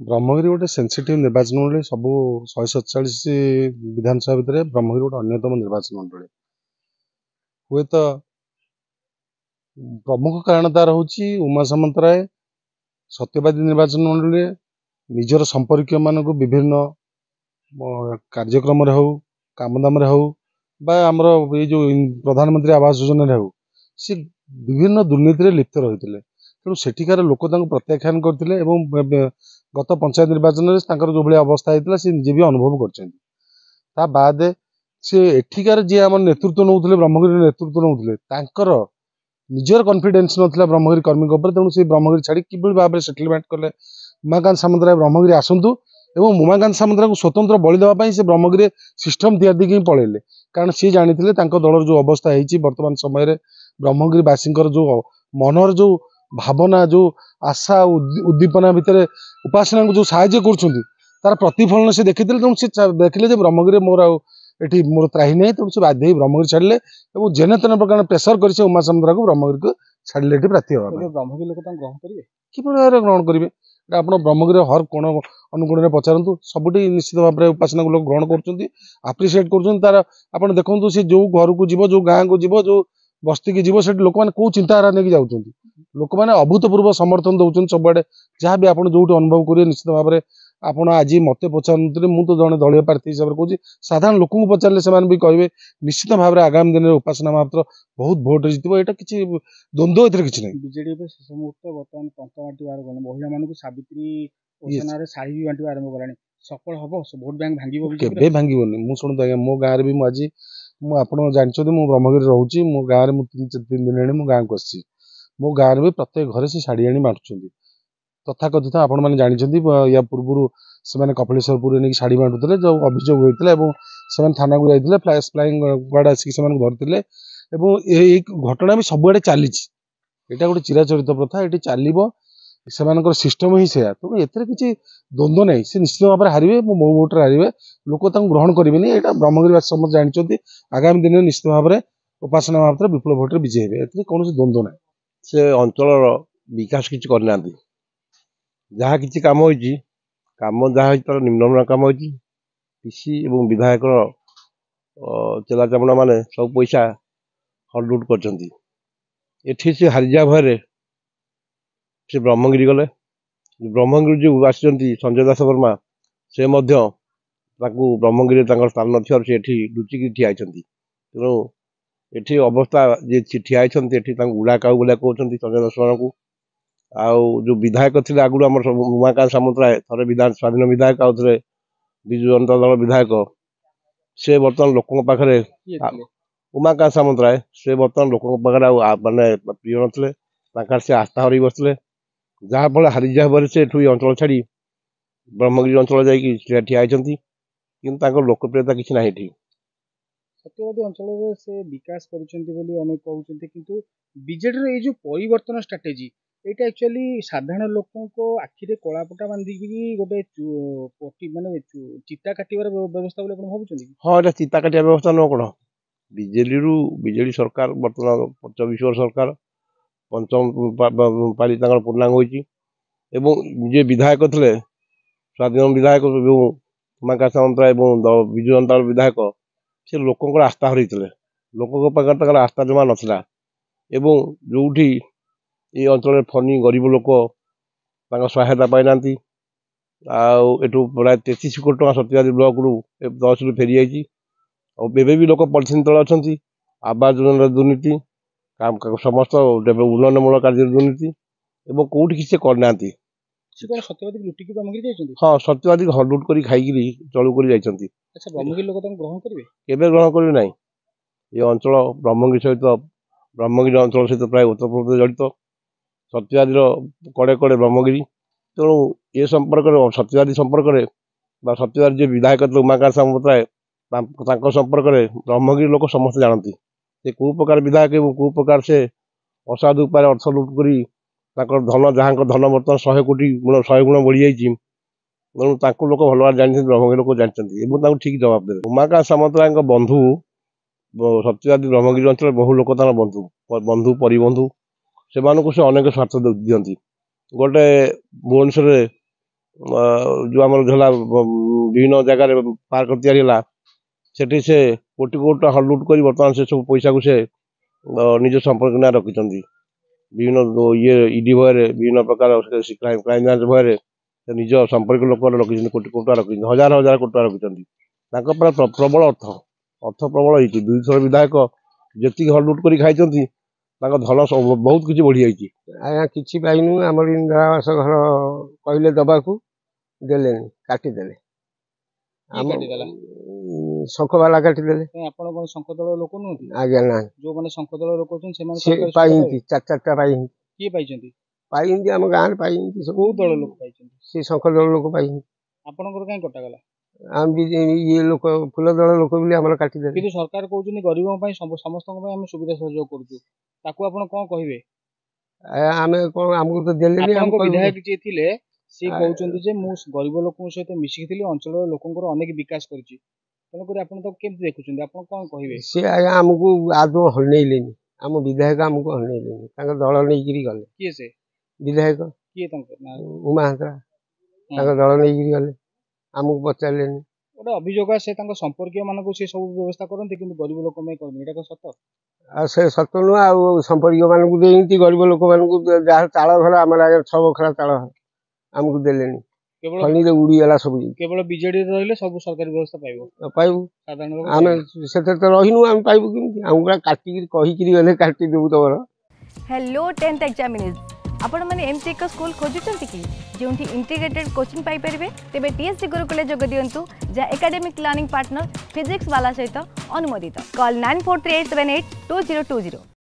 ब्रह्मगिरी गोटे सेनसिटिव निर्वाचन मंडली सब 147 विधानसभा भितर ब्रह्मगिरी गोटे अन्यतम निर्वाचन मंडली हुए तो प्रमुख कारण तार हूँ उमा सामंतराय सत्यवादी निर्वाचन मंडली निजर संपर्क मान विभिन्न कार्यक्रम हो कामदाम हो आमर ये जो प्रधानमंत्री आवास योजना हो सी विभिन्न दुर्नीति लिप्त रही तेणु सेठिकार लोक प्रत्याख्यान करते गत पंचायत निर्वाचन में जो भाई अवस्था होता सी निजे भी अनुभव कर बाद सी एठिकार जी आम नेतृत्व नौते ब्रह्मगिरी नेतृत्व नौते निजर कॉन्फिडेंस नाला ब्रह्मगिरी कर्मी तेणु से ब्रह्मगिरी छाड़ी कि भाव में सेटलमेंट कले उमाकांत सामंतराय ब्रह्मगिरी आसतु और उमाकांत सामंतराय को स्वतंत्र बलि देवाई से ब्रह्मगिरी सिस्टम तैयारी की पलैले कारण सी जानी दलर जो अवस्था है बर्तमान समय ब्रह्मगिरीवासी जो मनर जो भावना जो आशा उद्दीपना भितर उपासना को जो साहाଯ୍य कर तार प्रतिफलन से देखी तेणु से देखिले ब्रह्मगिरी मोर एटी मोर त्राही नहीं तेणु से बाध्य ब्रह्मगिरी छाड़े और जेने तेने प्रकार प्रेसर कर उमा सामंतराय को ब्रह्मगिरी को छाड़े प्रार्थी हाँ ब्रह्मगिरी लोक ग्रहण करेंगे कि भाव ग्रहण करेंगे आप ब्रह्मगिरी हर कोण अनुकोण में पचारतु सबुठी निश्चित भाव में उपासना को लोग ग्रहण कर आप्रिसीएट कर देखो सी जो घर को जीव जो गाँ को जीव जो बस्ती की जीव से लोक मैंने कौ चिंताधारा नहीं जाऊँ लोक मैंने अभूतपूर्व समर्थन दौरान सबुआड़े जहाँ भी आप जो अनुभव करेंगे निश्चित भाव में आपण आज मत पचारे मुझे तो जड़े दलीय प्रार्थी हिसाब से कहूँ साधारण लोक पचारे से कहे निश्चित भाव में आगामी दिन में उपासना मात्र बहुत भोट जीत यहाँ किसी द्वंद्व ए कि बीजेडी शेष मुहूर्त बर्तमान पंचमाटी बार गला महिला मान सावित्री योजना शाढ़ी भी बांटा आरंभ कला सफल हम भोट बैंक भांगे भांगनी मुझे शुणु आज्ञा मो गाँव में आज मुझे जानते मुझे ब्रह्मगिरी रोचे मो गाँव में 3 दिन आने गाँव को आसी मो गाँव में प्रत्येक घरे से शाढ़ी आनी बांटुंट तथाकथित आपण मैंने जानते या पूर्व से कपिलेश्वरपुर नहीं शाढ़ी बांटुले जो अभियोग होता है थाना को जाते फ्लैश फ्लाइंग गार्ड आसिक धरते यही घटना भी सबुआड़े चली यहाँ गोटे चिराचरित प्रथा ये चलो से सिस्टम ही से तेणु एथेर किसी द्वंद्व नहीं से निश्चित भाव में हारे मो भोटे हारे लोक ग्रहण करेंगे यहाँ ब्रह्मगिरीवासी समस्त जानते आगामी दिन में निश्चित भाव में उपासना मात्र विपुल भोटे विजय हे कौन द्वंद्व ना से अंचल विकास किसी करना जहाँ किसी कम हो जहाँ तार निम्न कम होसी और विधायक चेला चामड़ा मैंने सब पैसा हलुट कर से हारिजा भय से ब्रह्मगिरी गले ब्रह्मगिरी जो आसी संजय दास वर्मा से ब्रह्मगिरी स्थान न लुचिकी ठिया तेणु ये अवस्था जी ठिया उड़ा काऊ बोलिया कहते संजय दास वर्मा को आउ जो विधायक थे आगुरी आम उमाकांत सामंतराय थे स्वाधीन विधायक आउ थे विजु जनता दल विधायक से बर्तमान लोकों पाखे उमाकांत सामंतराय से बर्तमान लोकों पाखे मानने प्रिय नथिले से आस्था हर बसते जहाँफल हारिजा भाव से अंचल छाड़ी ब्रह्मगिरी अंचल ठिया लोकप्रियता किसी ना सत्यवादी अंचल से विकास अनेक कहते कि बीजेडी ये जो परिवर्तन स्ट्राटेजी यहाँ एक्चुअली साधारण लोकों को आखिरे कलापटा बांधिकी गोटे माने चिता काटार व्यवस्था भावुँ हाँ ये चिता काटिया व्यवस्था नुह कौन बीजेडी सरकार बर्तमान 24 वर्ष सरकार पंचम पाली पूर्णांग होजे विधायक थे स्वाधीन विधायक जो उमाकांत सामंतराय विजु जनता दल विधायक से लोक आस्था हर लोक आस्था जमा नाला जो ये अंचल फनी गरीब लोक सहायता पाई ना आठू प्राय 33 कोटी टका सत्यवादी ब्लक रू तहसिल फेरी जाइए भी लोक पॉलिथिन तले अच्छा आवास योजना दुर्नीति समस्त उन्नयनमूलक कार्य दुर्नीति और कौटी किसी करना हाँ सत्यवादी हलुट कर खाई चलू कर ग्रहण करेंगे ना ये अंचल ब्रह्मगिरी सहित ब्रह्मगिरी अंचल सहित प्राय उत्तर प्रदेश जड़ित सत्यवादी कड़े कड़े ब्रह्मगिरी तेणु ये संपर्क सत्यवादी संपर्क सत्यवादी जो विधायक उमाकांत सामंतराय संपर्क में ब्रह्मगिरी लोक समस्त जानती से कौ प्रकार विधायक और कौ प्रकार से असाधु उपाय अर्थ लुट कर धन जहाँ धन बर्तमान 100 कोटी 100 गुण बढ़ी जाइए तेणु लोक भल भाव जानते ब्रह्मगिरी लोक जानते ठीक जवाब देते उमाकांत सामंतराय बंधु सत्यवादी ब्रह्मगिरी अंचल बहु लोक बंधु बंधु परिबंधु से अनेक स्वार्थ दिखती गोटे भुवनेश्वर जो आम झोला विभिन्न जगह पार्क या सेठी से कोटी कोटी टका लुट कर बर्तमान से सब पैसा को से निज संपर्क ना रखिंट विभिन्न ये ईडी भय विभिन्न प्रकार क्राइम ब्रांच भय निज संपर्क लोक रखिंट कोटी कोटी टका रखिंट हजार हजार कोटी टका रखिंट प्रबल अर्थ प्रबल होती 2 थर विधायक जी लुट कर खाई धन बहुत किसी बढ़ी जाइए। आज्ञा किसी पाइनु आम इंदिरा आवास घर कहले दबाकू देले काटिदेले शंखवाला काटिदेले आपण कोन संकदल लोक नुहति आज्ञा ना जो माने संकदल लोक छन से से पाइंती चार पाइंती की पाइछंती पाइंती आम गाँव में पाइंती सब को दल लोक पाइछंती से शंखदल लोक पाइंती आपनकर काई कटा गला आम भी ये लोक फूल दल लोक भी आम काटिदेले किंतु सरकार कहउछनी गरीबों पई समस्त पई हम सुविधा सहयोग करछु ताकू आपण कोन कहिवे आम कौन आमको तो देले आपनको विधायक जे थिले से कहउछन्ती जे मु गरीब लोकन सहित मिसिक थिली अंचल लोकनकर अनेक विकास करछि तनो करे आपण तो केमति देखुछन्ती आपण कोन कहिवे से आज्ञा आमको आदो हलनेइलेनी आम विधायक आमको हलनेइलेनी तांका दल नेइकिरी गले किए से विधायक किए तंक उमा हंसरा तांका दल नेइकिरी गले आमको पचारलेनी ओटा अभियोग से तांका संपर्कीय मानको से सब व्यवस्था करनते किंतु गरीब लोक में करन एटा को सत आ से सत नु आ संपर्क मानकु देइंती गरीब लोक मानकु जहाँ चाल घर आम 6 बखरा चाल घर आमको देलेनी केवल खनी रे उड़ी गला सब केवल बीजेडी रहले सब सरकारी व्यवस्था पाइबो पाइबु साधारण लोक आम सेते तो रहिनु आम पाइबु किमति आमका काटी कहि किरी गले काटी देबु तोर हेलो 10th एग्जामिनीज आपण माने एमसी एक स्कूल खोजुचंती कि जोंठी इंटीग्रेटेड कोचिंग पाई परिबे तेबे टीएससी गुरुकुल जोग दियंतु जा एकेडमिक लर्निंग पार्टनर फिजिक्स वाला सहित अनुमोदित कॉल 9438782020।